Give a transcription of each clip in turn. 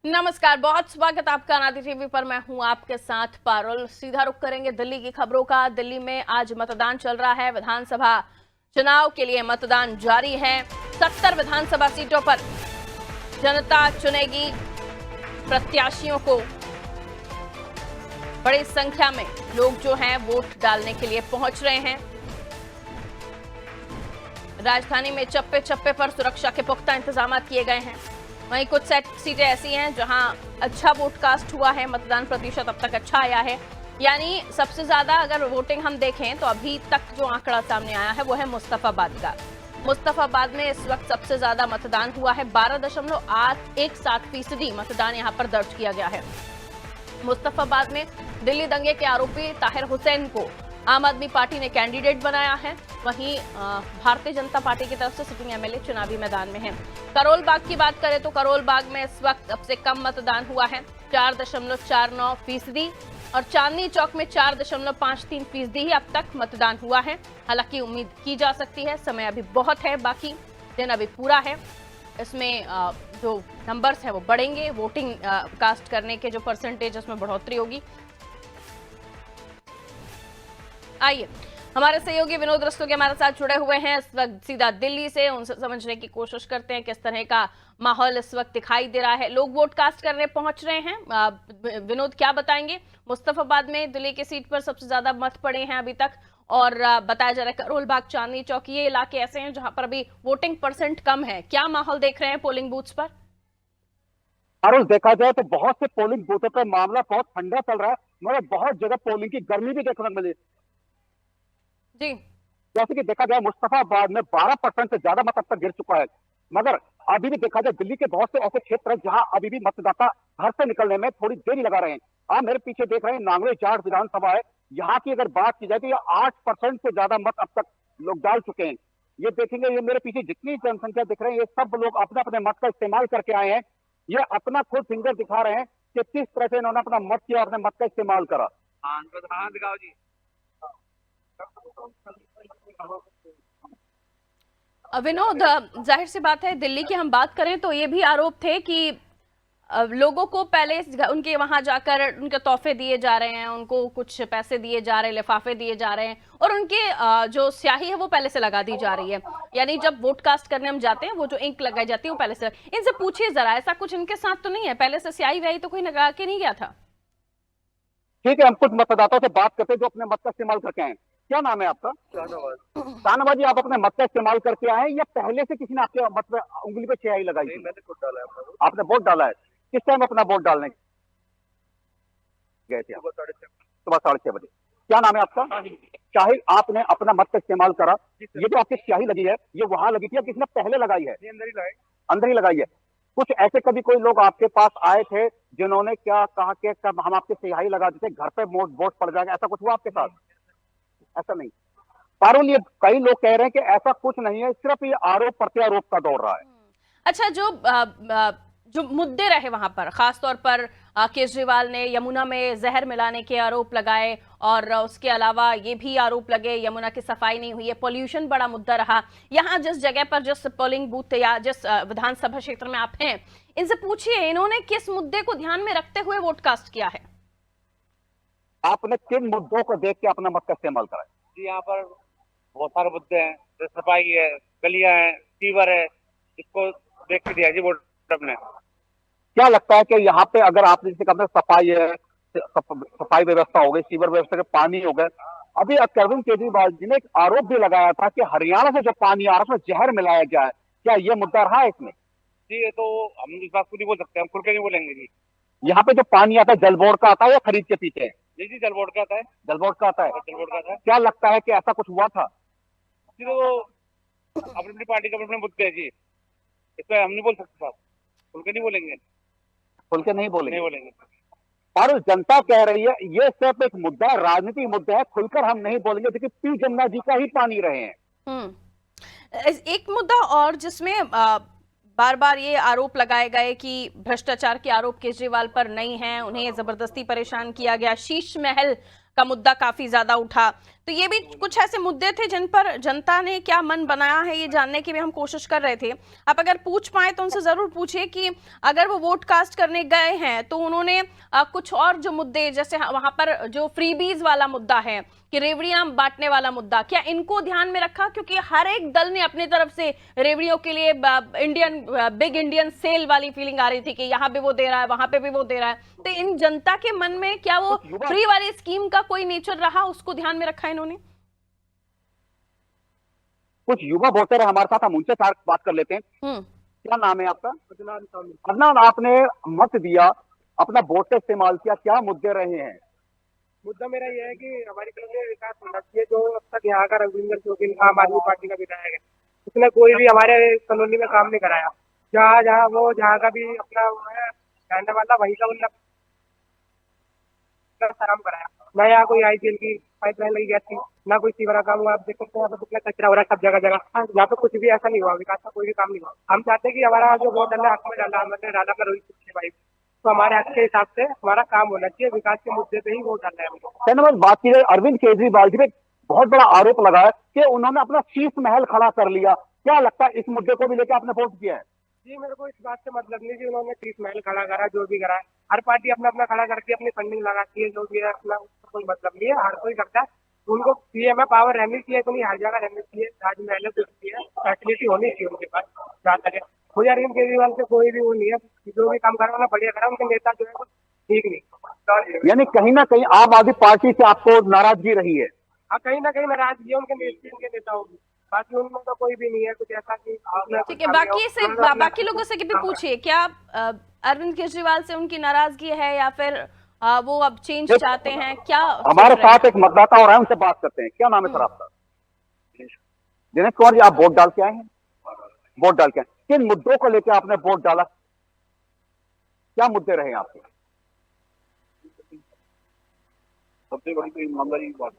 नमस्कार, बहुत स्वागत आपका अनादि टीवी पर। मैं हूं आपके साथ पारुल। सीधा रुख करेंगे दिल्ली की खबरों का। दिल्ली में आज मतदान चल रहा है। विधानसभा चुनाव के लिए मतदान जारी है। 70 विधानसभा सीटों पर जनता चुनेगी प्रत्याशियों को। बड़ी संख्या में लोग जो हैं वोट डालने के लिए पहुंच रहे हैं। राजधानी में चप्पे चप्पे पर सुरक्षा के पुख्ता इंतजाम किए गए हैं। वहीं कुछ सीटें ऐसी हैं जहां अच्छा वोट कास्ट हुआ है, मतदान प्रतिशत अब तक अच्छा आया है। यानी सबसे ज्यादा अगर वोटिंग हम देखें तो अभी तक जो आंकड़ा सामने आया है वो है मुस्तफाबाद का। मुस्तफाबाद में इस वक्त सबसे ज्यादा मतदान हुआ है। 12.817% मतदान यहां पर दर्ज किया गया है। मुस्तफाबाद में दिल्ली दंगे के आरोपी ताहिर हुसैन को आम आदमी पार्टी ने कैंडिडेट बनाया है। वहीं भारतीय जनता पार्टी की तरफ से सिटिंग एमएलए चुनावी मैदान में है। करोल बाग की बात करें तो करोल बाग में इस वक्त सबसे कम मतदान हुआ है, 4.49%, और चांदनी चौक में 4.53% ही अब तक मतदान हुआ है। हालांकि उम्मीद की जा सकती है, समय अभी बहुत है, बाकी दिन अभी पूरा है। इसमें जो नंबर्स हैं वो बढ़ेंगे। वोटिंग कास्ट करने के जो परसेंटेज उसमें बढ़ोतरी होगी। आइए, हमारे सहयोगी विनोद रस्तोगी हमारे साथ जुड़े हुए हैं इस वक्त सीधा दिल्ली से। उनसे समझने की कोशिश करते हैं किस तरह का माहौल इस वक्त दिखाई दे रहा है। लोग वोट कास्ट करने पहुंच रहे हैं। विनोद, क्या बताएंगे? मुस्तफाबाद में दिल्ली की सीट पर सबसे ज्यादा मत पड़े हैं अभी तक, और बताया जा रहा है करोल बाग, चांदनी चौक, ये इलाके ऐसे हैं जहां पर अभी वोटिंग परसेंट कम है। क्या माहौल देख रहे हैं पोलिंग बूथ्स पर? और देखा जाए तो बहुत से पोलिंग बूथों पर मामला बहुत ठंडा चल रहा है, मगर बहुत जगह पोलिंग की गर्मी भी देखने को मिली। जी, जैसे कि देखा जाए मुस्तफाबाद में 12% से ज्यादा मत अब तक गिर चुका है। मगर अभी भी देखा जाए दिल्ली के बहुत से ऐसे क्षेत्र हैं जहां अभी भी मतदाता घर से निकलने में थोड़ी देरी लगा रहे हैं। आप मेरे पीछे देख रहे हैं नांगले जाट विधानसभा है। यहाँ की अगर बात की जाए तो ये 8% से ज्यादा मत अब तक लोग डाल चुके हैं। ये देखेंगे, ये मेरे पीछे जितनी जनसंख्या दिख रही है, ये सब लोग अपने अपने मत का इस्तेमाल करके आए हैं। ये अपना खुद फिंगर दिखा रहे हैं कि किस तरह से इन्होंने अपना मत किया, अपने मत का इस्तेमाल करा। हाँ दिखाओ जी। विनोद, जाहिर सी बात है, दिल्ली की हम बात करें तो ये भी आरोप थे कि लोगों को पहले उनके वहां जाकर उनके तोहफे दिए जा रहे हैं, उनको कुछ पैसे दिए जा रहे हैं, लिफाफे दिए जा रहे हैं, और उनके जो स्याही है वो पहले से लगा दी जा रही है। यानी जब वोट कास्ट करने हम जाते हैं, वो जो इंक लगाई जाती है वो पहले से। इनसे पूछिए जरा, ऐसा कुछ इनके साथ तो नहीं है? पहले से स्याही व्याही तो कोई लगा के नहीं गया था? ठीक है, हम कुछ मतदाताओं से बात करते हैं जो अपने मत का इस्तेमाल करके आए हैं। क्या नाम है आपका? शाहनवाज जी, आप अपने मत का इस्तेमाल करके आए हैं या पहले से किसी ने आपके मत पे उंगली पे स्याही लगाई थी? मैंने वोट डाला है। आपने वोट डाला है? किस टाइम अपना वोट डालने गए थे? सुबह 6:30 बजे। क्या नाम है आपका? शाहिद, आपने अपना मत का इस्तेमाल करा। ये जो आपकी स्याही लगी है, ये वहां लगी थी या किसी ने पहले लगाई है? अंदर ही लगाई है। कुछ ऐसे कभी कोई लोग आपके पास आए थे जिन्होंने क्या कहा कि कब हम आपके स्याही लगा देते, घर पे वोट पड़ जाएगा, ऐसा कुछ हुआ आपके साथ? ऐसा नहीं। पारुल, ये कई लोग कह रहे हैं कि ऐसा कुछ नहीं है, सिर्फ ये आरोप प्रत्यारोप का दौर रहा है। अच्छा, जो मुद्दे रहे वहां पर, खासतौर पर केजरीवाल ने यमुना में जहर मिलाने के आरोप लगाए, और उसके अलावा ये भी आरोप लगे यमुना की सफाई नहीं हुई है, पोल्यूशन बड़ा मुद्दा रहा। यहाँ जिस जगह पर, जिस पोलिंग बूथ या जिस विधानसभा क्षेत्र में आप हैं, इनसे पूछिए इन्होंने किस मुद्दे को ध्यान में रखते हुए वोट कास्ट किया है? आपने किन मुद्दों को देख के अपना मत का इस्तेमाल करा? जी, यहाँ पर बहुत सारे मुद्दे हैं, जैसे सफाई है, गलियां हैं, सीवर है, इसको देख के दिया जी वोट अपने। क्या लगता है कि यहाँ पे अगर आपने जैसे कहा सफाई है, सफाई व्यवस्था हो गई, सीवर व्यवस्था के पानी हो गए, अभी अरविंद केजरीवाल जी ने एक आरोप भी लगाया था कि हरियाणा से जो पानी आ रहा है उसमें जहर मिलाया गया है। क्या ये मुद्दा रहा है इसमें? जी, ये तो हम इस बात को नहीं बोल सकते, हम खुल के नहीं बोलेंगे जी। यहाँ पे जो पानी आता है जल बोर्ड का आता है या खरीद के पीते हैं? जी जी, जल बोर्ड का आता है। जल बोर्ड का आता है। जल बोर्ड का आता है। क्या लगता है कि ऐसा कुछ हुआ था? जी, तो अपनी अपनी पार्टी का अपने मुद्दे है जी, इस पर हम नहीं बोल सकते साहब, खुल के नहीं बोलेंगे। खुल के नहीं बोलेंगे? नहीं बोलेंगे। और जनता कह रही है ये सिर्फ एक मुद्दा है, राजनीतिक मुद्दा है, खुलकर हम नहीं बोलेंगे, क्योंकि पी जमुना जी का ही पानी रहे हैं। एक मुद्दा और जिसमें बार बार ये आरोप लगाए गए कि भ्रष्टाचार के आरोप केजरीवाल पर नहीं हैं, उन्हें जबरदस्ती परेशान किया गया, शीश महल का मुद्दा काफी ज्यादा उठा। तो ये भी कुछ ऐसे मुद्दे थे जिन पर जनता ने क्या मन बनाया है, ये जानने की भी हम कोशिश कर रहे थे। आप अगर पूछ पाए तो उनसे जरूर पूछिए कि अगर वो वोट कास्ट करने गए हैं तो उन्होंने कुछ और जो मुद्दे, जैसे वहां पर जो फ्रीबीज वाला मुद्दा है कि रेवड़ियां बांटने वाला मुद्दा, क्या इनको ध्यान में रखा? क्योंकि हर एक दल ने अपनी तरफ से रेवड़ियों के लिए बिग इंडियन सेल वाली फीलिंग आ रही थी कि यहाँ पे वो दे रहा है, वहां पे भी वो दे रहा है। तो इन जनता के मन में क्या वो फ्री वाली स्कीम का कोई नेचर रहा, उसको ध्यान में रखा इन्होंने? कुछ युवा बोलते रहे हमारे साथ, हम उनसे बात कर लेते हैं। क्या नाम है आपका? अदनान, आपने मत दिया, अपना वोट का इस्तेमाल किया, क्या मुद्दे रहे हैं? मुद्दा मेरा यह है कि हमारी कॉलोनी में विकास होना चाहिए। जो अब तक यहाँ का रघुवींदर चौकील आम आदमी पार्टी का विधायक है, उसने कोई भी हमारे कॉलोनी में काम नहीं कराया। जहाँ का भी अपना वो है रहने वाला, वहीं का उन्होंने काम कराया। ना यहाँ कोई आईपीएल की पाइपलाइन लगी गई थी, ना कोई सीवरा काम हुआ। आप देख सकते हैं यहाँ पे कितना कचरा हो रहा है सब जगह जगह। यहाँ पे कुछ भी ऐसा नहीं हुआ, विकास का कोई भी काम नहीं हुआ। हम चाहते हैं कि हमारा जो वोट डाला, हक में डाला, हमने डाला अपना रोहित शेट्टी भाई, तो हमारे हक के हिसाब से हमारा काम होना चाहिए। विकास के मुद्दे पे ही वोट डालना है हमको। धन्यवाद। बात की जाए अरविंद केजरीवाल जी पे बहुत बड़ा आरोप लगा है कि उन्होंने अपना शीश महल खड़ा कर लिया। क्या लगता है इस मुद्दे को भी लेकर आपने वोट किया है? जी, मेरे को इस बात से मतलब नहीं कि उन्होंने शीश महल खड़ा करा, जो भी करा है। हर पार्टी अपना अपना खड़ा करके अपनी फंडिंग लगाती है, जो भी है अपना, उसका कोई मतलब नहीं है। हर कोई करता है, उनको सीएम पावर रहनी चाहिए, तो नहीं हर जगह रहनी चाहिए। राजमहल कुछ भी है, फैसिलिटी होनी चाहिए उनके पास। जहाँ तक है मुझे अरविंद केजरीवाल से कोई भी वो नहीं है, जो भी काम करा बढ़िया करा। उनके नेता जो है वो ठीक नहीं, यानी कहीं ना कहीं आम आदमी पार्टी से आपको नाराजगी रही है? हाँ, कहीं ना कहीं नाराजगी है उनके नेताओं की। बाकी उनमें तो कोई भी नहीं है कुछ ऐसा कि ठीक है, बाकी लोगों से भी पूछिए, क्या अरविंद केजरीवाल से उनकी नाराजगी है या फिर वो अब चेंज चाहते हैं? क्या हमारे साथ एक मतदाता और है, उनसे बात करते हैं। क्या नाम है सर आपका? दिनेश कुमार जी, आप वोट डाल के आए हैं? वोट डाल के आए, किन मुद्दों को लेकर आपने वोट डाला? क्या मुद्दे रहे आपके? सबसे बड़ी तो ईमानदारी की बात,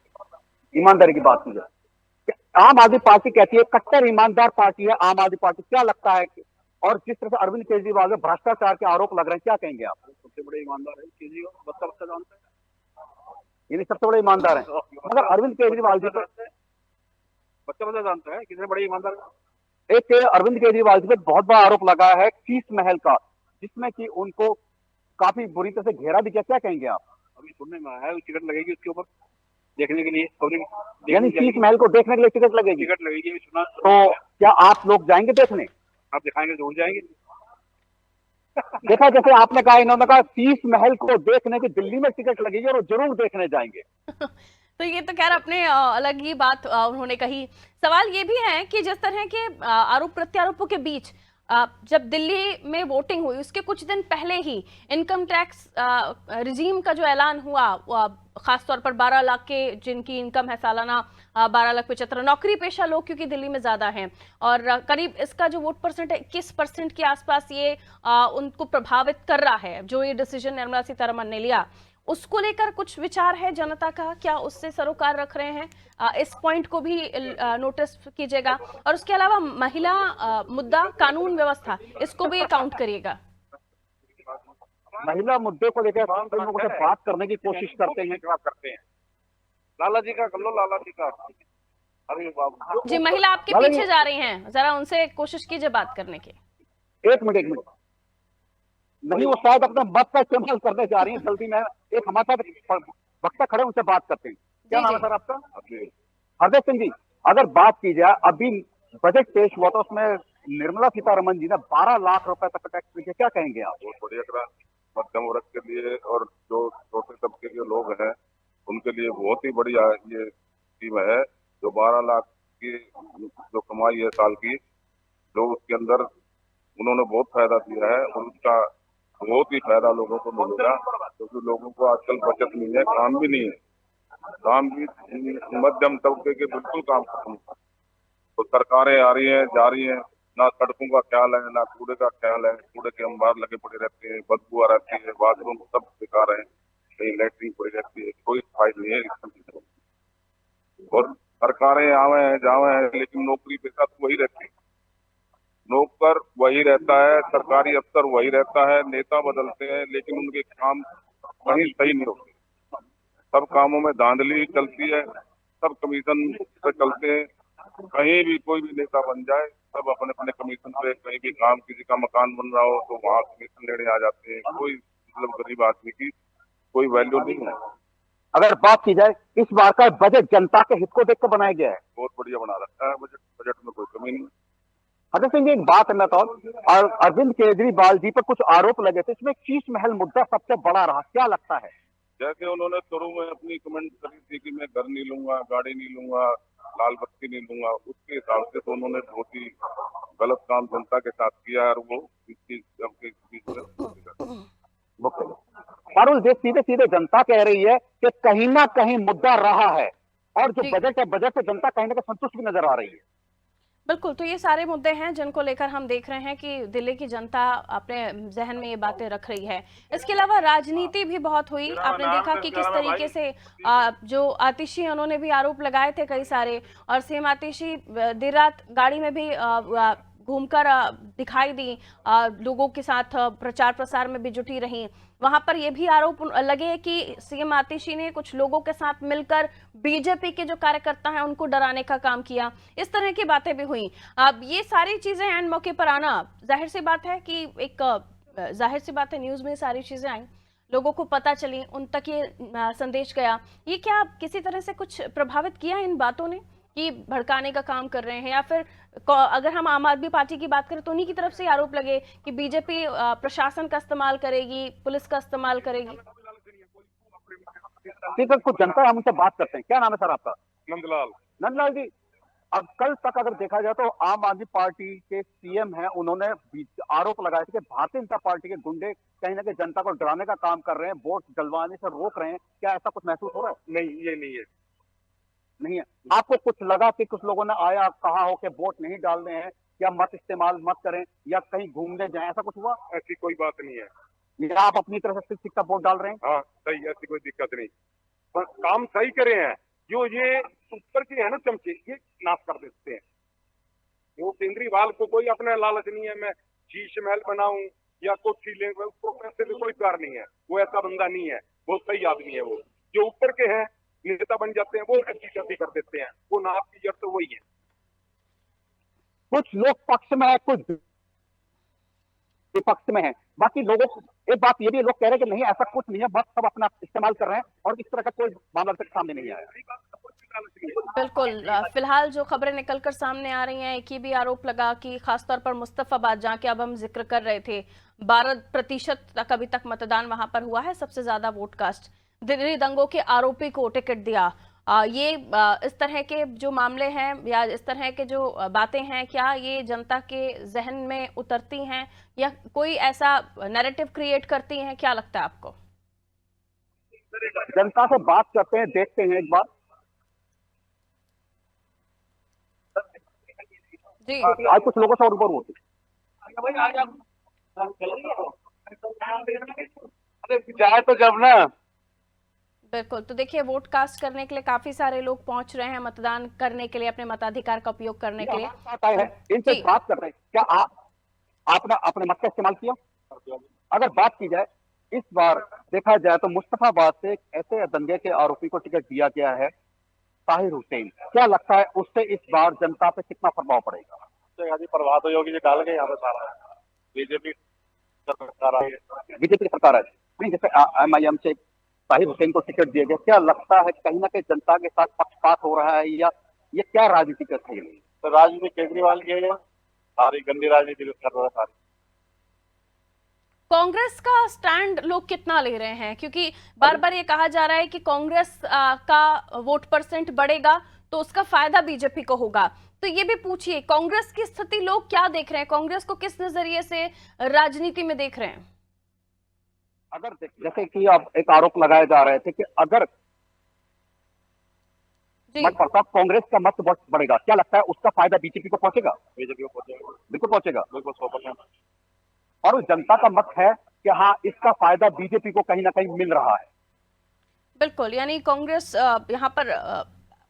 ईमानदारी की बात की जाए, आम आदमी पार्टी कहती है कट्टर ईमानदार पार्टी है आम आदमी पार्टी, क्या लगता है? और जिस तरह से अरविंद केजरीवाल में भ्रष्टाचार के आरोप लग रहे हैं, क्या कहेंगे आप? सबसे बड़े ईमानदार है केजरीवाल, बच्चा बच्चा जानता है, यानी सबसे बड़े ईमानदार है। मगर अरविंद केजरीवाल जी को बच्चा बच्चा जानता है कितने बड़े ईमानदार है। एक अरविंद केजरीवाल जी पे बहुत बड़ा आरोप लगा है शीश महल का, जिसमें कि उनको काफी बुरी तरह से घेरा भी किया, क्या कहेंगे आप? अभी सुनने में आया है टिकट लगेगी उसके ऊपर देखने के लिए, यानी शीश महल को देखने के लिए टिकट लगेगी? टिकट लगेगी अभी सुना। तो क्या आप लोग जाएंगे देखने? आप दिखाएंगे जरूर जाएंगे। देखा, जैसे आपने कहा, इन्होंने कहा शीश महल को देखने की दिल्ली में टिकट लगेगी और जरूर देखने जाएंगे। तो ये तो खैर अपने अलग ही बात उन्होंने कही। सवाल ये भी है कि जिस तरह के आरोप प्रत्यारोपों के बीच जब दिल्ली में वोटिंग हुई, उसके कुछ दिन पहले ही इनकम टैक्स रिजीम का जो ऐलान हुआ, खासतौर पर 12 लाख के जिनकी इनकम है सालाना, 12,75,000 नौकरी पेशा लोग क्योंकि दिल्ली में ज्यादा हैं, और करीब इसका जो वोट परसेंट है 21% के आसपास, ये उनको प्रभावित कर रहा है। जो ये डिसीजन निर्मला सीतारमण ने लिया, उसको लेकर कुछ विचार है जनता का, क्या उससे सरोकार रख रहे हैं? इस पॉइंट को भी नोटिस कीजिएगा। और उसके अलावा महिला मुद्दा, कानून व्यवस्था, इसको भी काउंट करिएगा। महिला मुद्दे को लेकर लोगों से बात करने की कोशिश करते हैं। लाला जी का कर लो, लाला जी का। अरे बाबू जी, महिला आपके पीछे जा रही हैं, जरा उनसे कोशिश कीजिए बात करने की। एक मिनट नहीं, वो शायद अपने मत का इस्तेमाल करने जा रही हैं जल्दी में। एक हमारे साथ वक्ता खड़े, उनसे बात करते हैं। क्या नाम है सर आपका? हरदेव सिंह जी, अगर बात की जाए, अभी बजट पेश हुआ था, उसमें निर्मला सीतारमण जी ने 12 लाख रुपए तक का टैक्स दिया, क्या कहेंगे आप? बहुत बढ़िया करा, मध्यम वर्ग के लिए और जो छोटे तबके के लोग हैं उनके लिए बहुत ही बढ़िया ये स्कीम है। जो 12 लाख की जो कमाई है साल की, जो उसके अंदर उन्होंने बहुत फायदा दिया है, और उसका बहुत ही फायदा लोगों को मिलेगा, क्योंकि लोगों को आजकल बचत नहीं है, काम भी नहीं है, काम भी मध्यम तबके के बिल्कुल काम खत्म। तो सरकारें आ रही हैं, जा रही हैं, ना सड़कों का ख्याल है, ना कूड़े का ख्याल है, कूड़े के अंबार लगे पड़े रहते हैं, बदबू आ रहती है, बाथरूम सब बेकार है, कहीं लैट्रिन पड़ी रहती है, कोई फायदा नहीं है। और सरकारें आवे हैं जावे हैं, लेकिन नौकरी पेशा तो वही रहती है, नौकर वही रहता है, सरकारी अफसर वही रहता है, नेता बदलते हैं लेकिन उनके काम कहीं सही नहीं होते। सब कामों में धांधली चलती है, सब कमीशन पे चलते हैं। कहीं भी कोई भी नेता बन जाए, सब अपने अपने कमीशन पे, कहीं भी काम, किसी का मकान बन रहा हो तो वहाँ कमीशन लेने आ जाते हैं। कोई मतलब गरीब आदमी की कोई वैल्यू नहीं है। अगर बात की जाए इस बार का बजट जनता के हित को देखकर बनाया गया है। बहुत बढ़िया बना रखा है बजट में कोई कमी नहीं। हजरत सिंह जी, एक बात है मैं तो, और अरविंद केजरीवाल जी पर कुछ आरोप लगे थे, इसमें शीश महल मुद्दा सबसे बड़ा रहा, क्या लगता है? जैसे उन्होंने शुरू में अपनी कमेंट करी थी कि मैं घर नहीं लूंगा, गाड़ी नहीं लूंगा, लाल बत्ती नहीं लूंगा, उसके हिसाब से तो उन्होंने बहुत ही गलत काम जनता के साथ किया है और वो पारुल जी, सीधे सीधे जनता कह रही है कि कहीं ना कहीं मुद्दा रहा है, और जो जी। बजट है, बजट से जनता कहीं ना कहीं संतुष्ट भी नजर आ रही है। बिल्कुल, तो ये सारे मुद्दे हैं जिनको लेकर हम देख रहे हैं कि दिल्ली की जनता अपने जहन में ये बातें रख रही है। इसके अलावा राजनीति भी बहुत हुई। आपने देखा कि किस तरीके से जो आतिशी हैं उन्होंने भी आरोप लगाए थे कई सारे, और सीएम आतिशी देर रात गाड़ी में भी घूमकर दिखाई दी, लोगों के साथ प्रचार प्रसार में भी जुटी रही। वहां पर ये भी आरोप लगे कि सीएम आतिशी ने कुछ लोगों के साथ मिलकर बीजेपी के जो कार्यकर्ता हैं उनको डराने का काम किया। इस तरह की बातें भी हुई। अब ये सारी चीजें एंड मौके पर आना, जाहिर सी बात है कि जाहिर सी बात है न्यूज में सारी चीजें आई, लोगों को पता चली, उन तक ये संदेश गया। ये क्या किसी तरह से कुछ प्रभावित किया इन बातों ने कि भड़काने का काम कर रहे हैं? या फिर अगर हम आम आदमी पार्टी की बात करें तो उन्हीं की तरफ से आरोप लगे कि बीजेपी प्रशासन का इस्तेमाल करेगी, पुलिस का इस्तेमाल करेगी? ठीक है, कुछ जनता हम उनसे बात करते हैं। क्या नाम है सर आपका? नंदलाल। नंदलाल जी, अब कल तक अगर देखा जाए तो आम आदमी पार्टी के सीएम हैं, उन्होंने आरोप लगाया था कि भारतीय जनता पार्टी के गुंडे कहीं ना कहीं जनता को डराने का काम कर रहे हैं, वोट डलवाने से रोक रहे हैं। क्या ऐसा कुछ महसूस हो रहा है? नहीं, ये नहीं है। नहीं है। आपको कुछ लगा कि कुछ लोगों ने आया कहा हो कि वोट नहीं डालने हैं या मत इस्तेमाल मत करें या कहीं घूमने जाएं, ऐसा कुछ हुआ? ऐसी कोई बात नहीं है। या आप अपनी तरफ से शिक्षा वोट डाल रहे हैं? हाँ सही, ऐसी कोई दिक्कत नहीं। पर काम सही करे हैं। जो ये ऊपर के है ना चमचे, ये नाश कर देते हैं। वो केजरीवाल को कोई अपना लालच नहीं है मैं शीश महल बनाऊं या कुछ ले, उसको पैसे से कोई प्यार नहीं है। वो ऐसा बंदा नहीं है, वो सही आदमी है। वो जो ऊपर के हैं नेता बन जाते हैं, वो ऐसी गलती कर देते हैं। वो नाप की जड़ तो वही है। कुछ लोग पक्ष में है, कुछ विपक्ष में है। बाकी लोगों को एक बात ये भी लोग कह रहे हैं कि नहीं ऐसा कुछ नहीं है, बस सब अपना इस्तेमाल कर रहे हैं और इस तरह का कोई मामला तक सामने नहीं आया। बिल्कुल, फिलहाल जो खबरें निकलकर सामने आ रही हैं, एक ही भी आरोप लगा कि खासतौर पर मुस्तफाबाद, जहां के अब हम जिक्र कर रहे थे, 12% तक अभी तक मतदान वहां पर हुआ है, सबसे ज्यादा वोट कास्ट। दिल्ली दंगों के आरोपी को टिकट दिया। इस तरह के जो मामले हैं या इस तरह के जो बातें हैं, क्या ये जनता के जहन में उतरती हैं या कोई ऐसा नैरेटिव क्रिएट करती हैं? क्या लगता है आपको? जनता से बात करते हैं, देखते हैं एक बार। जी, आज कुछ लोगों से और ऊपर होती जाए तो जब ना। बिल्कुल। तो देखिए, वोट कास्ट करने के लिए काफी सारे लोग पहुंच रहे हैं, मतदान करने के लिए, अपने मताधिकार का उपयोग करने के लिए। इनसे जी। बात करते हैं। क्या आपने अपने मत का इस्तेमाल किया? अगर बात की जाए इस बार देखा जाए तो मुस्तफाबाद से एक ऐसे दंगे के आरोपी को टिकट दिया गया है, ताहिर हुसैन। क्या लगता है उससे इस बार जनता पे कितना प्रभाव पड़ेगा? प्रभाव तो योगी जी डाल गए यहाँ पे सारा। बीजेपी की सरकार है नहीं, जैसे MIM से ताहिर हुसैन को टिकट दिया गया, क्या लगता है कहीं ना कहीं जनता के साथ पक्षपात हो रहा है या ये क्या राजनीति कर रही है? तो राजनीति केजरीवाल की है, सारी गंदी राजनीति कर रहा है सारी। कांग्रेस का स्टैंड लोग कितना ले रहे हैं? क्योंकि बार बार ये कहा जा रहा है कि कांग्रेस का वोट परसेंट बढ़ेगा तो उसका फायदा बीजेपी को होगा। तो ये भी पूछिए, कांग्रेस की स्थिति लोग क्या देख रहे हैं? कांग्रेस को किस नजरिए से राजनीति में देख रहे हैं? अगर जैसे कि अब एक आरोप लगाए जा रहे थे कि अगर मत पड़ता कांग्रेस का मत बढ़ेगा, क्या लगता है उसका फायदा बीजेपी को पहुंचेगा? बीजेपी को पहुंचेगा, बिल्कुल पहुंचेगा। बिल्कुल 100%। और जनता का मत है कि हाँ, इसका फायदा बीजेपी को कहीं ना कहीं मिल रहा है। बिल्कुल, यानी कांग्रेस यहाँ पर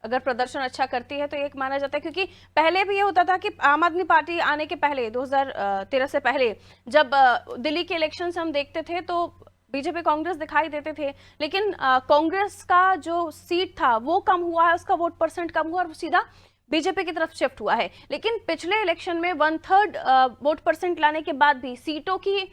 अगर प्रदर्शन अच्छा करती है तो एक माना जाता है, क्योंकि पहले भी ये होता था कि आम आदमी पार्टी आने के पहले 2013 से पहले जब दिल्ली के इलेक्शन हम देखते थे तो बीजेपी कांग्रेस दिखाई देते थे, लेकिन कांग्रेस का जो सीट था वो कम हुआ है, उसका वोट परसेंट कम हुआ और वो सीधा बीजेपी की तरफ शिफ्ट हुआ है। लेकिन पिछले इलेक्शन में 1/3 वोट परसेंट लाने के बाद भी सीटों की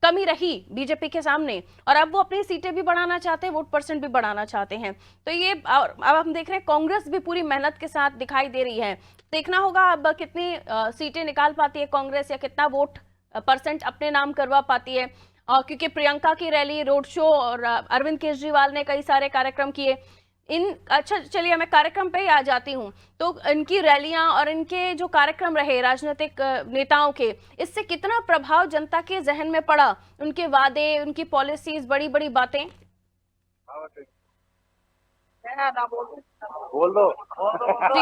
कमी रही बीजेपी के सामने, और अब वो अपनी सीटें भी बढ़ाना चाहते हैं, वोट परसेंट भी बढ़ाना चाहते हैं। तो ये अब हम देख रहे हैं कांग्रेस भी पूरी मेहनत के साथ दिखाई दे रही है। देखना होगा अब कितनी सीटें निकाल पाती है कांग्रेस, या कितना वोट परसेंट अपने नाम करवा पाती है। क्योंकि प्रियंका की रैली, रोड शो और अरविंद केजरीवाल ने कई सारे कार्यक्रम किए। अच्छा चलिए मैं कार्यक्रम पे ही आ जाती हूँ। तो इनकी रैलियां और इनके जो कार्यक्रम रहे राजनीतिक नेताओं के, इससे कितना प्रभाव जनता के जहन में पड़ा? उनके वादे, उनकी पॉलिसीज, बड़ी बड़ी बातें। बोल दो जी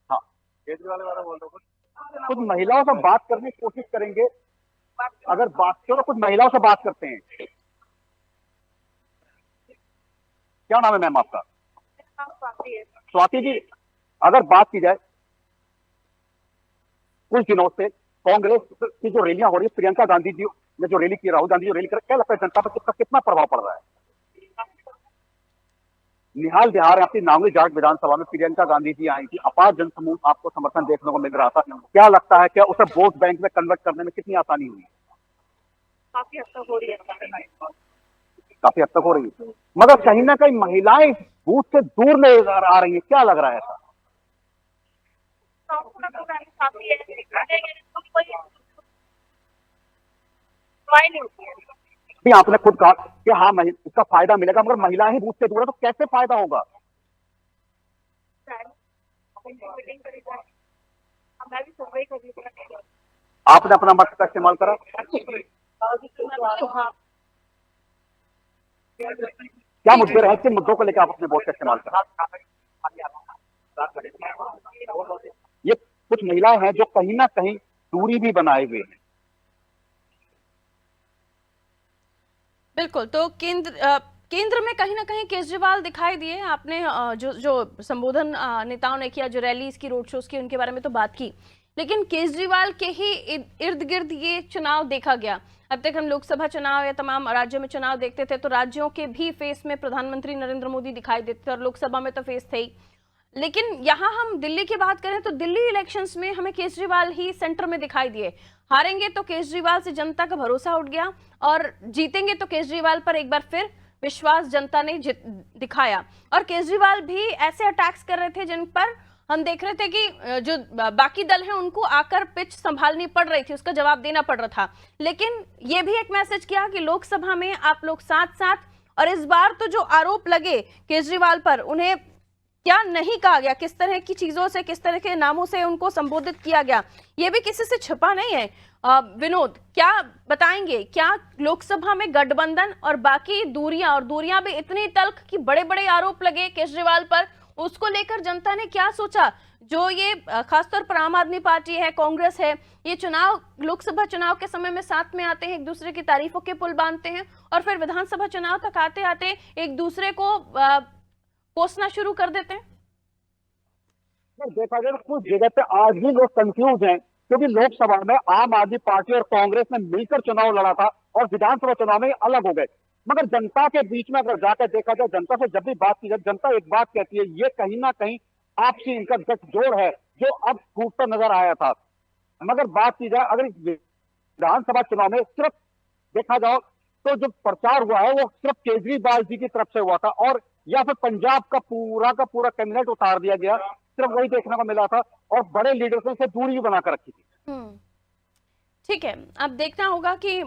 हाँ, केजरीवाल वाला बोल दो कुछ महिलाओं से बात करने की कोशिश करेंगे। अगर बात करो तो कुछ महिलाओं से बात करते हैं। क्या नाम है मैम आपका? स्वाति जी, अगर बात की जाए कुछ दिनों से कांग्रेस की जो रैलियां हो रही है, प्रियंका गांधी जी ने जो रैली की, राहुल गांधी जो रैली कर, क्या लगता है जनता पर कितना प्रभाव पड़ रहा है? निहाल बिहार आपकी नांगली जाट विधानसभा में प्रियंका गांधी जी आई थी, अपार जनसमूह आपको समर्थन देखने को मिल रहा था। क्या लगता है क्या उसे वोट बैंक में कन्वर्ट करने में कितनी आसानी हुई? काफी हद तक हो रही है। काफी हद तक हो रही है, मगर कहीं ना कहीं महिलाएं बूथ से दूर नजर आ रही है। क्या लग रहा है ऐसा? भी आपने खुद कहा कि हाँ इसका फायदा मिलेगा, मगर महिलाएं ही बूथ से दूर है तो कैसे फायदा होगा? आपने अपना मत का इस्तेमाल करा? क्या मुद्दे रहे, किन मुद्दों को लेकर आप अपने वोट का इस्तेमाल करा? ये कुछ महिलाएं हैं जो कहीं ना कहीं दूरी भी बनाए हुए हैं। बिल्कुल। तो केंद्र में कहीं ना कहीं केजरीवाल दिखाई दिए। आपने जो संबोधन नेताओं ने किया, जो रैलीज की, रोड शोज की, उनके बारे में तो बात की, लेकिन केजरीवाल के ही इर्द गिर्द ये चुनाव देखा गया। अब तक हम लोकसभा चुनाव या तमाम राज्यों में चुनाव देखते थे तो राज्यों के भी फेस में प्रधानमंत्री नरेंद्र मोदी दिखाई देते थे, और लोकसभा में तो फेस थे ही। लेकिन यहाँ हम दिल्ली की बात करें तो दिल्ली इलेक्शंस में हमें केजरीवाल ही सेंटर में दिखाई दिए। हारेंगे तो केजरीवाल से जनता का भरोसा उठ गया, और जीतेंगे तो केजरीवाल पर एक बार फिर विश्वास जनता ने दिखाया। और केजरीवाल भी ऐसे अटैक्स कर रहे थे जिन पर हम देख रहे थे कि जो बाकी दल हैं उनको आकर पिच संभालनी पड़ रही थी, उसका जवाब देना पड़ रहा था। लेकिन ये भी एक मैसेज किया कि लोकसभा में आप लोग साथ साथ, और इस बार तो जो आरोप लगे केजरीवाल पर, उन्हें क्या नहीं कहा गया, किस तरह की चीजों से, किस तरह के नामों से उनको संबोधित किया गया, ये भी किसी से छिपा नहीं है। विनोद, क्या बताएंगे, क्या लोकसभा में गठबंधन और बाकी दूरियां भी इतनी तल्ख कि बड़े बड़े आरोप लगे केजरीवाल पर, उसको लेकर जनता ने क्या सोचा? जो ये खासतौर पर आम आदमी पार्टी है, कांग्रेस है, ये चुनाव, लोकसभा चुनाव के समय में साथ में आते हैं, एक दूसरे की तारीफों के पुल बांधते हैं, और फिर विधानसभा चुनाव तक आते आते एक दूसरे को कोसना शुरू कर देते हैं। देखा जाए तो कुछ जगह पे आज भी लोग कंफ्यूज हैं, क्योंकि लोकसभा में आम आदमी पार्टी और कांग्रेस ने मिलकर चुनाव लड़ा था और विधानसभा चुनाव में अलग हो गए। मगर जनता के बीच में अगर जाकर देखा जाए, जनता से जब भी बात की जाए, जनता एक बात कहती है, ये कहीं ना कहीं आपसी इनका गठजोड़ है जो अब टूटता नजर आया था। मगर बात की जाए अगर विधानसभा चुनाव में सिर्फ देखा जाओ तो जो प्रचार हुआ है वो सिर्फ केजरीवाल जी की तरफ से हुआ था, और या फिर पंजाब का पूरा कैबिनेट उतार दिया गया, सिर्फ वही देखने को मिला था, और बड़े लीडर्स से दूरी भी बनाकर रखी थी। ठीक है, अब देखना होगा कि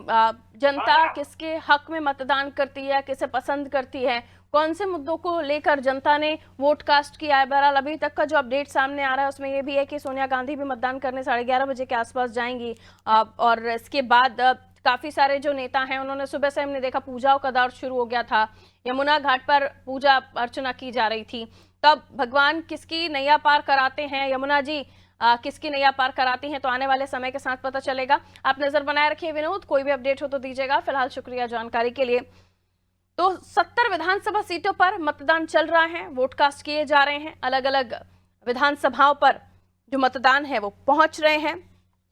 जनता किसके हक में मतदान करती है, किसे पसंद करती है, कौन से मुद्दों को लेकर जनता ने वोट कास्ट किया है। बहरहाल अभी तक का जो अपडेट सामने आ रहा है उसमें ये भी है कि सोनिया गांधी भी मतदान करने 11:30 बजे के आसपास जाएंगी, और इसके बाद काफी सारे जो नेता हैं उन्होंने, सुबह से हमने देखा पूजाओं का दौर शुरू हो गया था, यमुना घाट पर पूजा अर्चना की जा रही थी। तब भगवान किसकी नैया पार कराते हैं, यमुना जी किसकी नैया पार कराती हैं, तो आने वाले समय के साथ पता चलेगा। आप नजर बनाए रखिए विनोद, कोई भी अपडेट हो तो दीजिएगा। फिलहाल शुक्रिया जानकारी के लिए। तो 70 विधानसभा सीटों पर मतदान चल रहा है, वोट कास्ट किए जा रहे हैं, अलग अलग विधानसभाओं पर जो मतदान है वो पहुंच रहे हैं।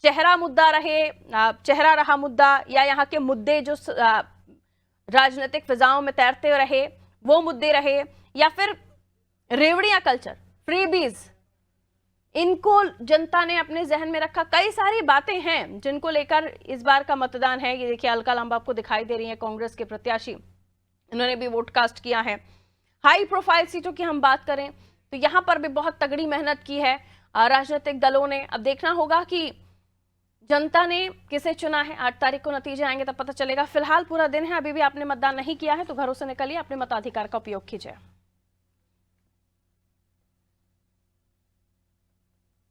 चेहरा मुद्दा रहे, चेहरा रहा मुद्दा, या यहाँ के मुद्दे जो राजनीतिक फिजाओं में तैरते रहे वो मुद्दे रहे, या फिर रेवड़िया कल्चर, फ्रीबीज, इनको जनता ने अपने जहन में रखा। कई सारी बातें हैं जिनको लेकर इस बार का मतदान है। ये देखिए अलका लांबा आपको दिखाई दे रही है, कांग्रेस के प्रत्याशी, इन्होंने भी वोट कास्ट किया है। हाई प्रोफाइल सीटों की हम बात करें तो यहां पर भी बहुत तगड़ी मेहनत की है राजनीतिक दलों ने। अब देखना होगा कि जनता ने किसे चुना है। 8 तारीख को नतीजे आएंगे तब पता चलेगा। फिलहाल पूरा दिन है, अभी भी आपने मतदान नहीं किया है तो घरों से निकलिए, अपने मताधिकार का उपयोग कीजिए।